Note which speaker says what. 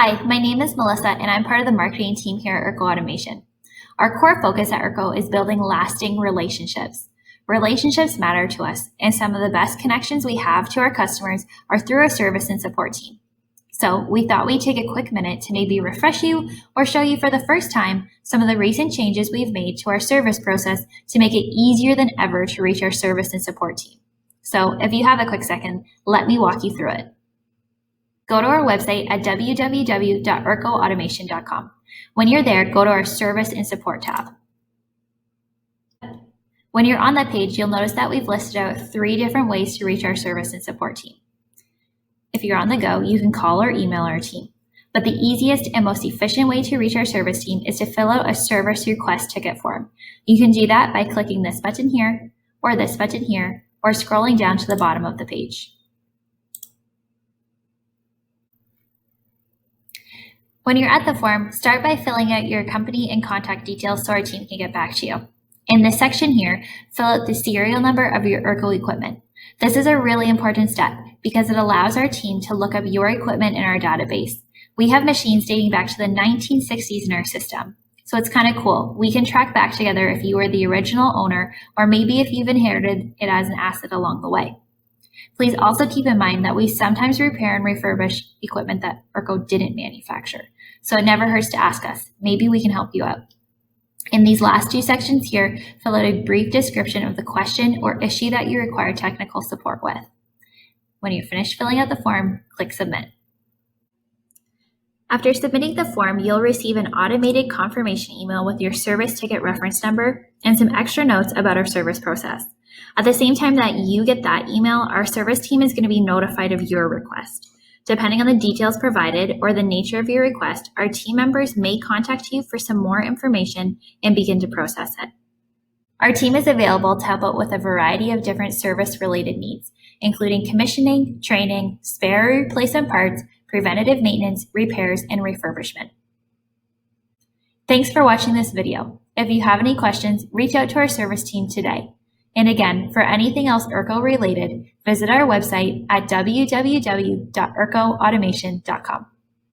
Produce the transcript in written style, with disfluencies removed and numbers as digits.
Speaker 1: Hi, my name is Melissa, and I'm part of the marketing team here at Irco Automation. Our core focus at Irco is building lasting relationships. Relationships matter to us, and some of the best connections we have to our customers are through our service and support team. So we thought we'd take a quick minute to maybe refresh you or show you for the first time some of the recent changes we've made to our service process to make it easier than ever to reach our service and support team. So if you have a quick second, let me walk you through it. Go to our website at www.ircoautomation.com. When you're there, go to our Service and Support tab. When you're on that page, you'll notice that we've listed out 3 different ways to reach our service and support team. If you're on the go, you can call or email our team. But the easiest and most efficient way to reach our service team is to fill out a service request ticket form. You can do that by clicking this button here, or this button here, or scrolling down to the bottom of the page. When you're at the form, start by filling out your company and contact details so our team can get back to you. In this section here, fill out the serial number of your Irco equipment. This is a really important step because it allows our team to look up your equipment in our database. We have machines dating back to the 1960s in our system, so it's kind of cool. We can track back together if you were the original owner or maybe if you've inherited it as an asset along the way. Please also keep in mind that we sometimes repair and refurbish equipment that Irco didn't manufacture, so it never hurts to ask us. Maybe we can help you out. In these last 2 sections here, fill out a brief description of the question or issue that you require technical support with. When you're finished filling out the form, click Submit. After submitting the form, you'll receive an automated confirmation email with your service ticket reference number and some extra notes about our service process. At the same time that you get that email, our service team is going to be notified of your request. Depending on the details provided or the nature of your request, our team members may contact you for some more information and begin to process it. Our team is available to help out with a variety of different service-related needs, including commissioning, training, spare or replacement parts, preventative maintenance, repairs, and refurbishment. Thanks for watching this video. If you have any questions, reach out to our service team today. And again, for anything else Irco related, visit our website at www.ircoautomation.com.